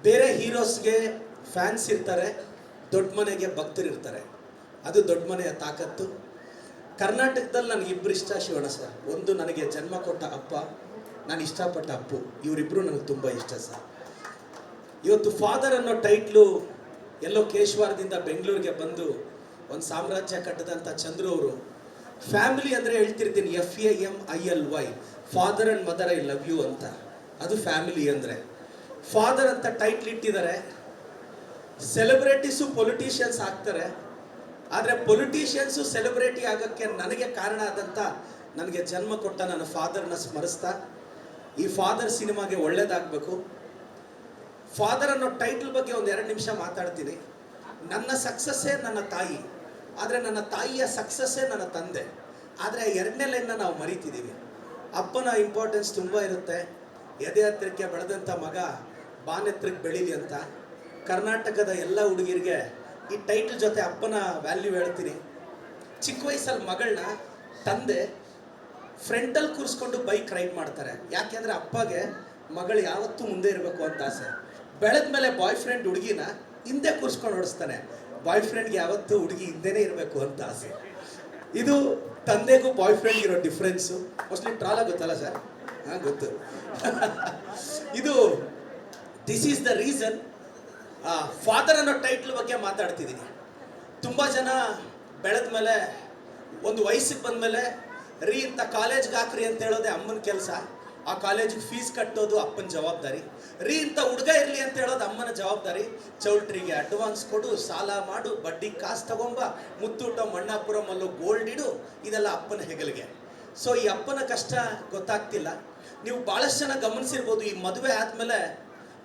ಬೇರೆ ಹೀರೋಸ್ಗೆ ಫ್ಯಾನ್ಸ್ ಇರ್ತಾರೆ, ದೊಡ್ಡ ಮನೆಗೆ ಭಕ್ತರಿರ್ತಾರೆ. ಅದು ದೊಡ್ಡ ಮನೆಯ ತಾಕತ್ತು. ಕರ್ನಾಟಕದಲ್ಲಿ ನನಗೆ ಇಬ್ಬರು ಇಷ್ಟ ಶಿವಣ್ಣ ಸರ್. ಒಂದು ನನಗೆ ಜನ್ಮ ಕೊಟ್ಟ ಅಪ್ಪ, ನಾನು ಇಷ್ಟಪಟ್ಟ ಅಪ್ಪು, ಇವರಿಬ್ಬರು ನನಗೆ ತುಂಬ ಇಷ್ಟ ಸರ್. ಇವತ್ತು ಫಾದರ್ ಅನ್ನೋ ಟೈಟ್ಲು ಎಲ್ಲೋ ಕೇಶವಾರದಿಂದ ಬೆಂಗಳೂರಿಗೆ ಬಂದು ಒಂದು ಸಾಮ್ರಾಜ್ಯ ಕಟ್ಟದಂಥ ಚಂದ್ರು ಅವರು ಫ್ಯಾಮಿಲಿ ಅಂದರೆ ಹೇಳ್ತಿರ್ತೀನಿ, FAMILY, father and mother I love you ಅಂತ. ಅದು ಫ್ಯಾಮಿಲಿ ಅಂದರೆ. ಫಾದರ್ ಅಂತ ಟೈಟ್ಲ್ ಇಟ್ಟಿದ್ದಾರೆ. ಸೆಲೆಬ್ರಿಟೀಸು ಪೊಲಿಟಿಷಿಯನ್ಸ್ ಆಗ್ತಾರೆ, ಆದರೆ ಪೊಲಿಟಿಷಿಯನ್ಸು ಸೆಲೆಬ್ರಿಟಿ ಆಗೋಕ್ಕೆ ನನಗೆ ಕಾರಣ ಆದಂಥ, ನನಗೆ ಜನ್ಮ ಕೊಟ್ಟ ನನ್ನ ಫಾದರ್ನ ಸ್ಮರಿಸ್ತಾ ಈ ಫಾದರ್ ಸಿನಿಮಾಗೆ ಒಳ್ಳೇದಾಗಬೇಕು. ಫಾದರ್ ಅನ್ನೋ ಟೈಟ್ಲ್ ಬಗ್ಗೆ ಒಂದು 2 ನಿಮಿಷ ಮಾತಾಡ್ತೀನಿ. ನನ್ನ ಸಕ್ಸಸ್ಸೇ ನನ್ನ ತಾಯಿ, ಆದರೆ ನನ್ನ ತಾಯಿಯ ಸಕ್ಸಸ್ಸೇ ನನ್ನ ತಂದೆ. ಆದರೆ 2ನೇ ಲೈನ್ನ ನಾವು ಮರಿತಿದ್ದೀವಿ. ಅಪ್ಪನ ಇಂಪಾರ್ಟೆನ್ಸ್ ತುಂಬ ಇರುತ್ತೆ. ಎದೆ ಹತ್ತಿರಕ್ಕೆ ಬೆಳೆದಂಥ ಮಗ ಬಾನೆತ್ರಕ್ಕೆ ಬೆಳೀಲಿ ಅಂತ. ಕರ್ನಾಟಕದ ಎಲ್ಲ ಹುಡುಗಿರಿಗೆ ಈ ಟೈಟ್ಲ್ ಜೊತೆ ಅಪ್ಪನ ವ್ಯಾಲ್ಯೂ ಹೇಳ್ತೀನಿ. ಚಿಕ್ಕ ವಯಸ್ಸಲ್ಲಿ ಮಗಳನ್ನ ತಂದೆ ಫ್ರಂಟಲ್ಲಿ ಕೂರಿಸ್ಕೊಂಡು ಬೈಕ್ ರೈಡ್ ಮಾಡ್ತಾರೆ. ಯಾಕೆಂದರೆ ಅಪ್ಪಗೆ ಮಗಳು ಯಾವತ್ತೂ ಮುಂದೆ ಇರಬೇಕು ಅಂತ ಆಸೆ. ಬೆಳೆದ ಮೇಲೆ ಬಾಯ್ ಫ್ರೆಂಡ್ ಹುಡುಗಿನ ಹಿಂದೆ ಕೂರಿಸ್ಕೊಂಡು ಓಡಿಸ್ತಾನೆ. ಬಾಯ್ ಫ್ರೆಂಡ್ಗೆ ಯಾವತ್ತೂ ಹುಡುಗಿ ಹಿಂದೆನೇ ಇರಬೇಕು ಅಂತ ಆಸೆ. ಇದು ತಂದೆಗೂ ಬಾಯ್ ಫ್ರೆಂಡ್ಗೆ ಇರೋ ಡಿಫ್ರೆನ್ಸು. ಮೋಸ್ಟ್ಲಿ ಟ್ರಾಲ ಗೊತ್ತಲ್ಲ ಸರ್? ಹಾಂ, ಗೊತ್ತು. ಇದು this is the reason father ಅನ್ನೋ ಟೈಟ್ಲ್ ಬಗ್ಗೆ ಮಾತಾಡ್ತಿದ್ದೀನಿ. ತುಂಬ ಜನ ಬೆಳೆದ ಮೇಲೆ, ಒಂದು ವಯಸ್ಸಿಗೆ ಬಂದಮೇಲೆ ಇಂಥ ಕಾಲೇಜ್ಗೆ ಹಾಕ್ರಿ ಅಂತ ಹೇಳೋದೆ ಅಮ್ಮನ ಕೆಲಸ. ಆ ಕಾಲೇಜಿಗೆ ಫೀಸ್ ಕಟ್ಟೋದು ಅಪ್ಪನ ಜವಾಬ್ದಾರಿ. ಇಂಥ ಹುಡುಗ ಇರಲಿ ಅಂತ ಹೇಳೋದು ಅಮ್ಮನ ಜವಾಬ್ದಾರಿ. ಚೌಲ್ಟ್ರಿಗೆ ಅಡ್ವಾನ್ಸ್ ಕೊಡು, ಸಾಲ ಮಾಡು, ಬಡ್ಡಿ ಕಾಸು ತಗೊಂಬ, ಮುತ್ತೂಟ ಮಣ್ಣಾಪುರಮಲ್ಲೂ ಗೋಲ್ಡ್ ಇಡು, ಇದೆಲ್ಲ ಅಪ್ಪನ ಹೆಗಲಿಗೆ. ಸೊ ಈ ಅಪ್ಪನ ಕಷ್ಟ ಗೊತ್ತಾಗ್ತಿಲ್ಲ. ನೀವು ಭಾಳಷ್ಟು ಜನ ಗಮನಿಸಿರ್ಬೋದು, ಈ ಮದುವೆ ಆದಮೇಲೆ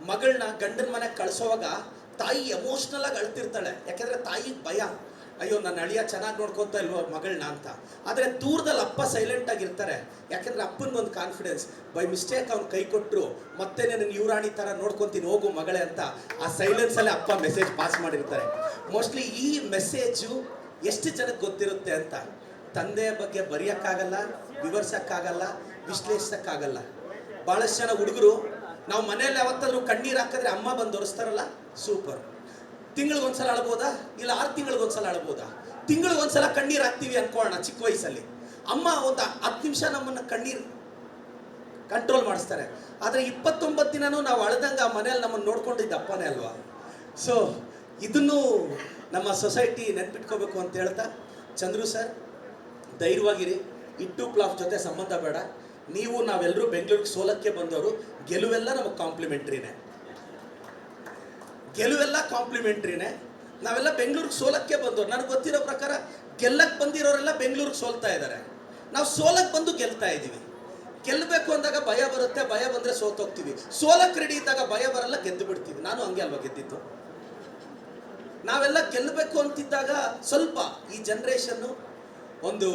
ಮಗಳನ್ನ ಗಂಡನ ಮನೆಗೆ ಕಳಿಸೋವಾಗ ತಾಯಿ ಎಮೋಷ್ನಲ್ ಆಗಿ ಅಳ್ತಿರ್ತಾಳೆ. ಯಾಕೆಂದರೆ ತಾಯಿಗೆ ಭಯ, ಅಯ್ಯೋ ನನ್ನ ಅಳಿಯ ಚೆನ್ನಾಗಿ ನೋಡ್ಕೊತಾ ಇಲ್ವೋ ಮಗಳನ್ನ ಅಂತ. ಆದರೆ ದೂರದಲ್ಲಿ ಅಪ್ಪ ಸೈಲೆಂಟ್ ಆಗಿರ್ತಾರೆ. ಯಾಕೆಂದರೆ ಅಪ್ಪನಿಗೊಂದು ಕಾನ್ಫಿಡೆನ್ಸ್, ಬೈ ಮಿಸ್ಟೇಕ್ ಅವ್ನು ಕೈ ಕೊಟ್ಟರು ಮತ್ತೆ ನನ್ನ ಯುವರಾಣಿ ಥರ ನೋಡ್ಕೊತೀನಿ ಹೋಗು ಮಗಳೇ ಅಂತ. ಆ ಸೈಲೆನ್ಸಲ್ಲೇ ಅಪ್ಪ ಮೆಸೇಜ್ ಪಾಸ್ ಮಾಡಿರ್ತಾರೆ. ಮೋಸ್ಟ್ಲಿ ಈ ಮೆಸೇಜು ಎಷ್ಟು ಜನಕ್ಕೆ ಗೊತ್ತಿರುತ್ತೆ ಅಂತ. ತಂದೆಯ ಬಗ್ಗೆ ಬರೆಯೋಕ್ಕಾಗಲ್ಲ, ವಿವರಿಸೋಕ್ಕಾಗಲ್ಲ, ವಿಶ್ಲೇಷಿಸೋಕ್ಕಾಗಲ್ಲ. ಭಾಳಷ್ಟು ಜನ ಹುಡುಗರು ನಾವು ಮನೆಯಲ್ಲಿ ಯಾವತ್ತಾದ್ರೂ ಕಣ್ಣೀರು ಹಾಕಿದ್ರೆ ಅಮ್ಮ ಬಂದು ಒರೆಸ್ತಾರಲ್ಲ, ಸೂಪರ್. ತಿಂಗಳಿಗೊಂದ್ಸಲ ಅಳ್ಬೋದಾ? ಇಲ್ಲ 6 ತಿಂಗಳಿಗೊಂದ್ಸಲ ಅಳ್ಬೋದಾ? ತಿಂಗಳಿಗೊಂದ್ಸಲ ಕಣ್ಣೀರು ಹಾಕ್ತೀವಿ ಅನ್ಕೊಳ್ಳೋಣ ಚಿಕ್ಕ ವಯಸ್ಸಲ್ಲಿ. ಅಮ್ಮ ಒಂದು 10 ನಿಮಿಷ ನಮ್ಮನ್ನು ಕಣ್ಣೀರು ಕಂಟ್ರೋಲ್ ಮಾಡಿಸ್ತಾರೆ. ಆದರೆ 29 ದಿನನೂ ನಾವು ಅಳ್ದಂಗೆ ಆ ಮನೆಯಲ್ಲಿ ನಮ್ಮನ್ನು ನೋಡ್ಕೊಂಡಿದ್ದ ಅಪ್ಪನೇ ಅಲ್ವಾ? ಸೊ ಇದನ್ನು ನಮ್ಮ ಸೊಸೈಟಿ ನೆನ್ಪಿಟ್ಕೋಬೇಕು ಅಂತ ಹೇಳ್ತಾ, ಚಂದ್ರು ಸರ್ ಧೈರ್ಯವಾಗಿರಿ. ಇಟ್ಟು ಪ್ಲಾಫ್ ಜೊತೆ ಸಂಬಂಧ ಬೇಡ. ನೀವು ನಾವೆಲ್ಲರೂ ಬೆಂಗಳೂರಿಗೆ ಸೋಲಕ್ಕೆ ಬಂದವರು. ಗೆಲುವೆಲ್ಲ ನಮಗೆ ಕಾಂಪ್ಲಿಮೆಂಟ್ರಿನೇ. ಗೆಲುವೆಲ್ಲ ಕಾಂಪ್ಲಿಮೆಂಟ್ರಿನೇ. ನಾವೆಲ್ಲ ಬೆಂಗಳೂರಿಗೆ ಸೋಲಕ್ಕೆ ಬಂದವರು. ನನಗೆ ಗೊತ್ತಿರೋ ಪ್ರಕಾರ ಗೆಲ್ಲಕ್ಕೆ ಬಂದಿರೋರೆಲ್ಲ ಬೆಂಗಳೂರಿಗೆ ಸೋಲ್ತಾ ಇದ್ದಾರೆ. ನಾವು ಸೋಲಕ್ಕೆ ಬಂದು ಗೆಲ್ತಾ ಇದ್ದೀವಿ. ಗೆಲ್ಲಬೇಕು ಅಂದಾಗ ಭಯ ಬರುತ್ತೆ, ಭಯ ಬಂದರೆ ಸೋತೋಗ್ತೀವಿ. ಸೋಲಕ್ಕೆ ರೆಡಿ ಇದ್ದಾಗ ಭಯ ಬರಲ್ಲ, ಗೆದ್ದು ಬಿಡ್ತೀವಿ. ನಾನು ಹಂಗೆ ಅಲ್ವಾ ಗೆದ್ದಿತ್ತು. ನಾವೆಲ್ಲ ಗೆಲ್ಲಬೇಕು ಅಂತಿದ್ದಾಗ ಸ್ವಲ್ಪ ಈ ಜನ್ರೇಷನ್ನು ಒಂದು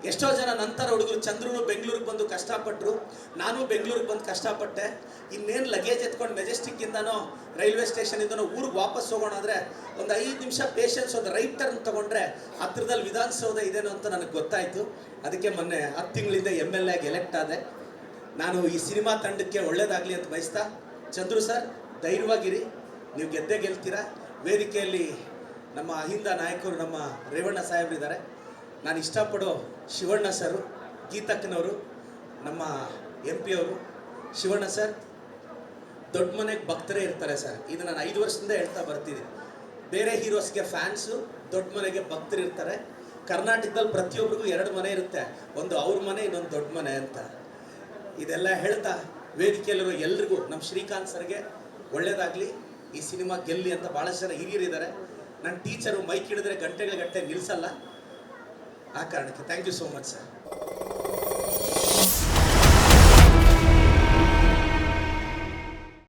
ಎಷ್ಟೋ ಜನ ನಂತರ ಹುಡುಗರು, ಚಂದ್ರನು ಬೆಂಗಳೂರಿಗೆ ಬಂದು ಕಷ್ಟಪಟ್ಟರು, ನಾನು ಬೆಂಗಳೂರಿಗೆ ಬಂದು ಕಷ್ಟಪಟ್ಟೆ. ಇನ್ನೇನು ಲಗೇಜ್ ಎತ್ಕೊಂಡು ಮೆಜೆಸ್ಟಿಕ್ಕಿಂದನೋ ರೈಲ್ವೆ ಸ್ಟೇಷನಿಂದನೋ ಊರಿಗೆ ವಾಪಸ್ ಹೋಗೋಣ ಅಂದರೆ ಒಂದು 5 ನಿಮಿಷ ಪೇಷನ್ಸ್, ಒಂದು ರೈಟ್ ಟರ್ನ್ ತೊಗೊಂಡ್ರೆ ಹತ್ರದಲ್ಲಿ ವಿಧಾನಸೌಧ ಇದೇನೋ ಅಂತ ನನಗೆ ಗೊತ್ತಾಯಿತು. ಅದಕ್ಕೆ ಮೊನ್ನೆ 10 ತಿಂಗಳಿಂದ MLA ಆಗಿ ಎಲೆಕ್ಟ್ ಆದೆ. ನಾನು ಈ ಸಿನಿಮಾ ತಂಡಕ್ಕೆ ಒಳ್ಳೇದಾಗಲಿ ಅಂತ ಬಯಸ್ತಾ, ಚಂದ್ರು ಸರ್ ಧೈರ್ಯವಾಗಿರಿ, ನೀವು ಗೆದ್ದೇ ಗೆಲ್ತೀರಾ. ವೇದಿಕೆಯಲ್ಲಿ ನಮ್ಮ ಅಹಿಂದ ನಾಯಕರು, ನಮ್ಮ ರೇವಣ್ಣ ಸಾಹೇಬ್ರಿದ್ದಾರೆ. ನಾನು ಇಷ್ಟಪಡೋ ಶಿವಣ್ಣ ಸರು, ಗೀತಕ್ಕನವರು, ನಮ್ಮ MP ಅವರು. ಶಿವಣ್ಣ ಸರ್ ದೊಡ್ಡ ಮನೆಗೆ ಭಕ್ತರೇ ಇರ್ತಾರೆ ಸರ್. ಇದು ನಾನು 5 ವರ್ಷದಿಂದ ಹೇಳ್ತಾ ಬರ್ತಿದ್ದೀನಿ. ಬೇರೆ ಹೀರೋಸ್ಗೆ ಫ್ಯಾನ್ಸು, ದೊಡ್ಡ ಮನೆಗೆ ಭಕ್ತರು ಇರ್ತಾರೆ. ಕರ್ನಾಟಕದಲ್ಲಿ ಪ್ರತಿಯೊಬ್ಬರಿಗೂ 2 ಮನೆ ಇರುತ್ತೆ, ಒಂದು ಅವ್ರ ಮನೆ, ಇನ್ನೊಂದು ದೊಡ್ಡ ಮನೆ ಅಂತ. ಇದೆಲ್ಲ ಹೇಳ್ತಾ ವೇದಿಕೆಯಲ್ಲಿರೋ ಎಲ್ರಿಗೂ, ನಮ್ಮ ಶ್ರೀಕಾಂತ್ ಸರ್ಗೆ ಒಳ್ಳೇದಾಗಲಿ, ಈ ಸಿನಿಮಾ ಗೆಲ್ಲಿ ಅಂತ ಭಾಳಷ್ಟು ಜನ ಹಿರಿಯರಿದ್ದಾರೆ. ನನ್ನ ಟೀಚರು ಮೈಕ್ ಹಿಡಿದ್ರೆ ಗಂಟೆಗಳ ಗಂಟೆ ನಿಲ್ಲಿಸಲ್ಲ. ಆ ಕಾರಣಕ್ಕೆ thank you so much sir.